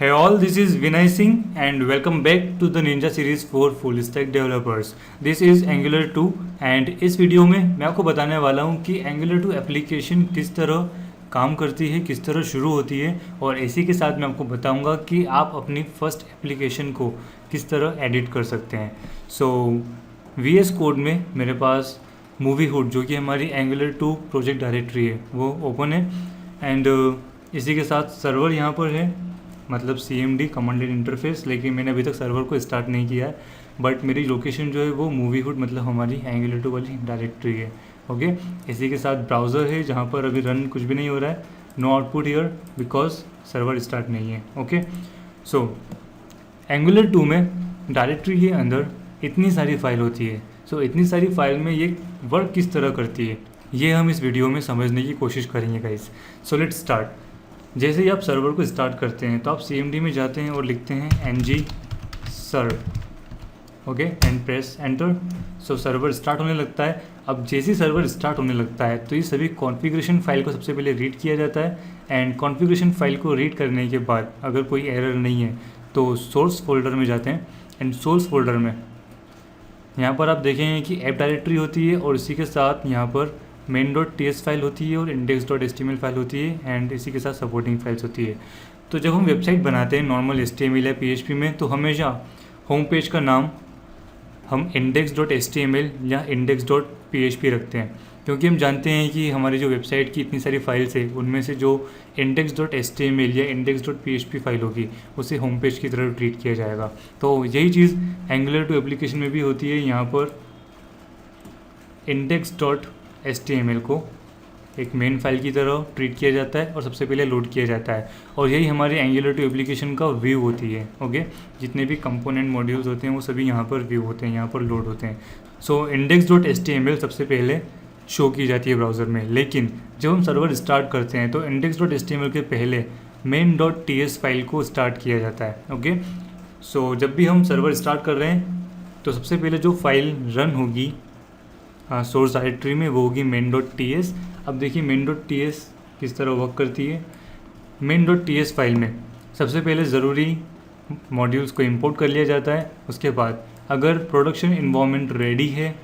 Hey all, this is Vinay Singh and welcome back to the Ninja series for full stack developers. This is Angular 2 and इस video में मैं आपको बताने वाला हूँ कि Angular 2 एप्लीकेशन किस तरह काम करती है, किस तरह शुरू होती है और इसी के साथ मैं आपको बताऊँगा कि आप अपनी फर्स्ट एप्लीकेशन को किस तरह एडिट कर सकते हैं. सो VS कोड में मेरे पास मूवी हुड जो कि हमारी Angular 2 प्रोजेक्ट डायरेक्टरी है वो ओपन है एंड इसी के साथ सर्वर यहाँ पर है, मतलब CMD कमांडेड इंटरफेस. लेकिन मैंने अभी तक सर्वर को स्टार्ट नहीं किया है, बट मेरी लोकेशन जो है वो मूवी हुड मतलब हमारी Angular 2 वाली डायरेक्टरी है. ओके, इसी के साथ ब्राउज़र है जहाँ पर अभी रन कुछ भी नहीं हो रहा है. No output here because server start नहीं है. ओके, सो Angular 2 में डायरेक्टरी के अंदर इतनी सारी फाइल होती है. सो इतनी सारी फाइल में ये वर्क किस तरह करती है ये हम इस वीडियो में समझने की कोशिश करेंगे गाइस. So let's start. जैसे ही आप सर्वर को स्टार्ट करते हैं तो आप CMD में जाते हैं और लिखते हैं ng serve. Okay, and press enter. So server start होने लगता है. अब जैसे ही सर्वर स्टार्ट होने लगता है तो ये सभी कॉन्फ़िगरेशन फाइल को सबसे पहले रीड किया जाता है एंड कॉन्फ़िगरेशन फाइल को रीड करने के बाद अगर कोई एरर नहीं है तो सोर्स फोल्डर में जाते हैं एंड सोर्स फोल्डर में यहाँ पर आप देखेंगे कि ऐप डायरेक्टरी होती है और इसी के साथ यहाँ पर main.ts फाइल होती है और index.html फाइल होती है एंड इसी के साथ सपोर्टिंग फाइल्स होती है. तो जब हम वेबसाइट बनाते हैं नॉर्मल HTML या PHP में तो हमेशा होम पेज का नाम हम index.html या index.php रखते हैं, क्योंकि हम जानते हैं कि हमारी जो वेबसाइट की इतनी सारी फाइल्स है उनमें से जो index.html या index.php फाइल होगी उसे होम पेज की तरह ट्रीट किया जाएगा. तो यही चीज़ Angular 2 एप्लीकेशन में भी होती है. यहाँ पर index.html को एक मेन फाइल की तरह ट्रीट किया जाता है और सबसे पहले लोड किया जाता है और यही हमारी Angular 2 एप्लीकेशन का व्यू होती है. ओके, जितने भी कंपोनेंट मॉड्यूल्स होते हैं वो सभी यहाँ पर व्यू होते हैं, यहाँ पर लोड होते हैं. सो index.html सबसे पहले शो की जाती है ब्राउज़र में. लेकिन जब हम सर्वर स्टार्ट करते हैं तो index.html के पहले main.ts फाइल को स्टार्ट किया जाता है. ओके, सो जब भी हम सर्वर स्टार्ट कर रहे हैं तो सबसे पहले जो फाइल रन होगी सोर्स डायरेक्टरी में वो होगी main.ts. अब देखिए main.ts किस तरह वर्क करती है. main.ts फाइल में सबसे पहले ज़रूरी मॉड्यूल्स को इंपोर्ट कर लिया जाता है. उसके बाद अगर प्रोडक्शन इन्वायरमेंट रेडी है,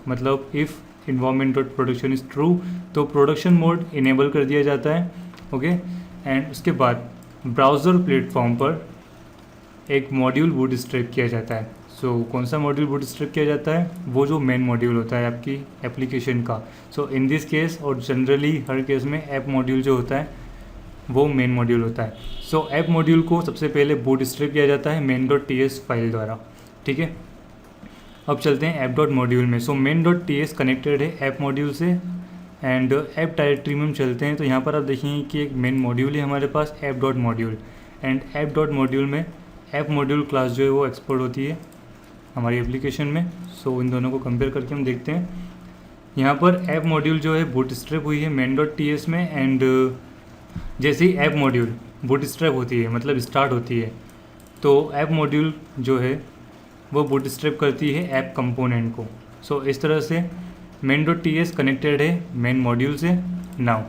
मतलब इफ़ environment.production इज़ ट्रू, तो प्रोडक्शन मोड इनेबल कर दिया जाता है. ओके, एंड उसके बाद ब्राउज़र प्लेटफॉर्म पर एक मॉड्यूल बूटस्ट्रैप किया जाता है. सो कौन सा मॉड्यूल बूटस्ट्रैप किया जाता है? वो जो मेन मॉड्यूल होता है आपकी एप्लीकेशन का. सो इन दिस केस और जनरली हर केस में ऐप मॉड्यूल जो होता है वो मेन मॉड्यूल होता है. सो ऐप मॉड्यूल को सबसे पहले बूटस्ट्रैप किया जाता है main.ts फाइल द्वारा. ठीक है, अब चलते हैं app.module में. सो main.ts कनेक्टेड है ऐप मॉड्यूल से एंड ऐप डायरेक्टरी में हम चलते हैं तो यहाँ पर आप देखेंगे कि एक मेन मॉड्यूल है हमारे पास app.module एंड app.module में ऐप मॉड्यूल क्लास जो है वो एक्सपोर्ट होती है हमारी एप्लीकेशन में. सो इन दोनों को कंपेयर करके हम देखते हैं. यहाँ पर ऐप मॉड्यूल जो है बूटस्ट्रैप हुई है main.ts में एंड जैसे ही ऐप मॉड्यूल बूटस्ट्रैप होती है मतलब स्टार्ट होती है तो ऐप मॉड्यूल जो है वो बूटस्ट्रैप करती है ऐप कंपोनेंट को. सो इस तरह से main.ts कनेक्टेड है मेन मॉड्यूल से. नाउ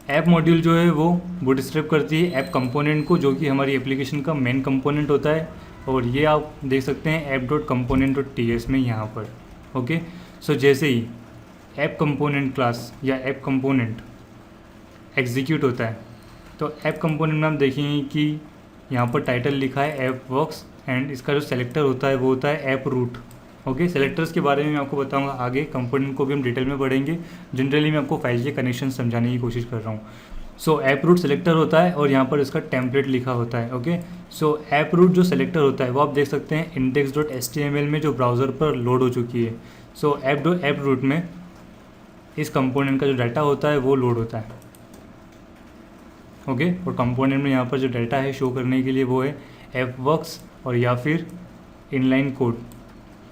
ऐप मॉड्यूल जो है वो बूटस्ट्रैप करती है ऐप कंपोनेंट को जो कि हमारी एप्लीकेशन का मेन कंपोनेंट होता है और ये आप देख सकते हैं app.component.ts में यहाँ पर. ओके, सो जैसे ही ऐप कंपोनेंट क्लास या ऐप कंपोनेंट एग्जीक्यूट होता है तो ऐप कंपोनेंट में आप देखेंगे कि यहाँ पर टाइटल लिखा है ऐप वर्क्स एंड इसका जो सेलेक्टर होता है वो होता है ऐप रूट. ओके, सेलेक्टर्स के बारे में मैं आपको बताऊंगा आगे. कंपोनेंट को भी हम डिटेल में पढ़ेंगे. जनरली मैं आपको फाइल के कनेक्शन समझाने की कोशिश कर रहा हूँ. सो ऐप रूट सेलेक्टर होता है और यहाँ पर इसका टेम्पलेट लिखा होता है. ओके, सो ऐप रूट जो सेलेक्टर होता है वो आप देख सकते हैं index.html में जो ब्राउज़र पर लोड हो चुकी है. सो ऐप रूट में इस कंपोनेंट का जो डाटा होता है वो लोड होता है. ओके, और कंपोनेंट में यहाँ पर जो डाटा है शो करने के लिए वो है ऐप वर्क्स और या फिर inline code.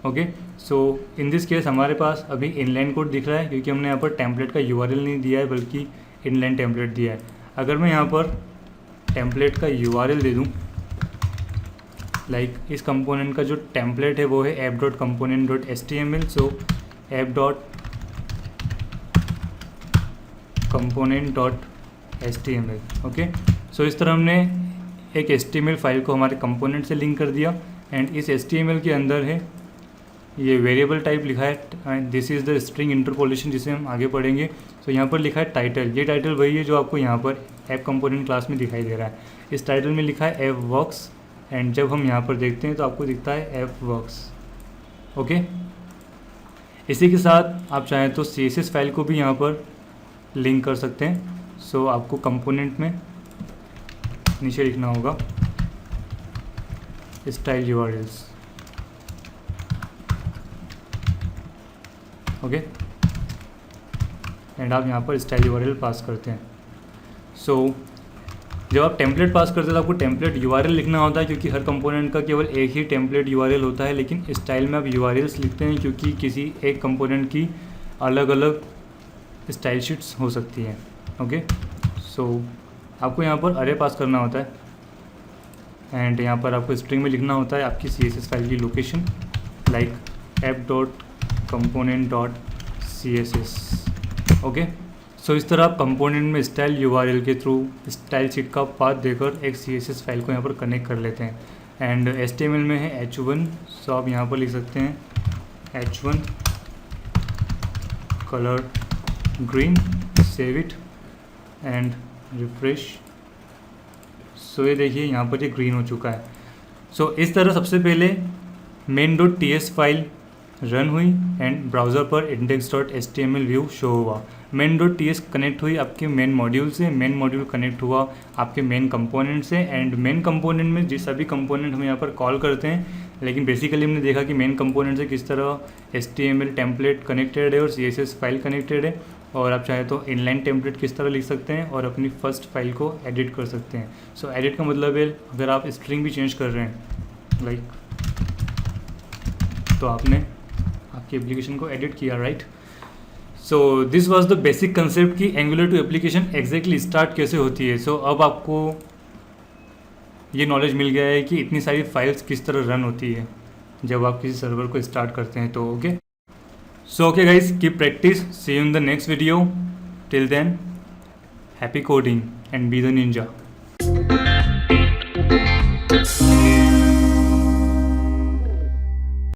Okay, so in this case हमारे पास अभी इनलाइन कोड दिख रहा है क्योंकि हमने यहाँ पर टेम्पलेट का URL नहीं दिया है बल्कि इनलाइन टेम्पलेट दिया है. अगर मैं यहाँ पर टेम्पलेट का URL दे दूँ लाइक इस कंपोनेंट का जो टेम्पलेट है वो है app.component.html. सो app.component.html. ओके, सो इस तरह हमने एक HTML फाइल को हमारे कंपोनेंट से लिंक कर दिया एंड इस HTML के अंदर है ये वेरिएबल टाइप लिखा है, this is the string interpolation जिसे हम आगे पढ़ेंगे। तो यहाँ पर लिखा है टाइटल, ये टाइटल वही है जो आपको यहाँ पर ऐप कंपोनेंट क्लास में दिखाई दे रहा है। इस टाइटल में लिखा है ऐप वर्क्स एंड जब हम यहाँ पर देखते हैं तो आपको दिखता है ऐप वर्क्स। ओके, इसी के साथ आप चाहें तो CSS फाइल को भी यहाँ पर लिंक कर सकते हैं। सो आपको कंपोनेंट में नीचे लिखना होगा स्टाइल URLs। ओके, एंड आप यहाँ पर स्टाइल URL पास करते हैं। सो जब आप टेम्पलेट पास करते हैं तो आपको टेम्पलेट URL लिखना होता है, क्योंकि हर कंपोनेंट का केवल एक ही टेम्पलेट URL होता है। लेकिन स्टाइल में आप URLs लिखते हैं क्योंकि किसी एक कंपोनेंट की अलग अलग स्टाइल शीट्स हो सकती हैं। ओके, सो आपको यहाँ पर अरे पास करना होता है एंड यहाँ पर आपको स्ट्रिंग में लिखना होता है आपकी CSS फाइल की लोकेशन, लाइक app.component.css। ओके, सो इस तरह आप कंपोनेंट में स्टाइल URL के थ्रू स्टाइल शीट का पाथ देकर एक CSS फाइल को यहाँ पर कनेक्ट कर लेते हैं। एंड HTML में है H1, सो आप यहाँ पर लिख सकते हैं H1 colour green, save it and refresh. So ये देखिए यहाँ पर ये ग्रीन हो चुका है। सो इस तरह सबसे पहले main.ts फाइल रन हुई एंड ब्राउज़र पर index.html व्यू शो हुआ। main.ts कनेक्ट हुई आपके मेन मॉड्यूल से, मेन मॉड्यूल कनेक्ट हुआ आपके मेन कंपोनेंट से एंड मेन कंपोनेंट में जिस सभी कंपोनेंट हम यहाँ पर कॉल करते हैं। लेकिन बेसिकली हमने देखा कि मेन कंपोनेंट से किस तरह HTML टेम्पलेट कनेक्टेड है और CSS फाइल कनेक्टेड है, और आप चाहे तो इनलाइन टेम्पलेट किस तरह लिख सकते हैं और अपनी फर्स्ट फाइल को एडिट कर सकते हैं। सो एडिट का मतलब है अगर आप स्ट्रिंग भी चेंज कर रहे हैं लाइक, तो आपने आपकी एप्लीकेशन को एडिट किया, right. So this was the basic concept कि Angular two application exactly start कैसे होती है। सो अब आपको ये नॉलेज मिल गया है कि इतनी सारी फाइल्स किस तरह रन होती है जब आप किसी सर्वर को स्टार्ट करते हैं। तो okay, so okay guys, keep practice, see you in the next video, till then happy coding and be the Ninja.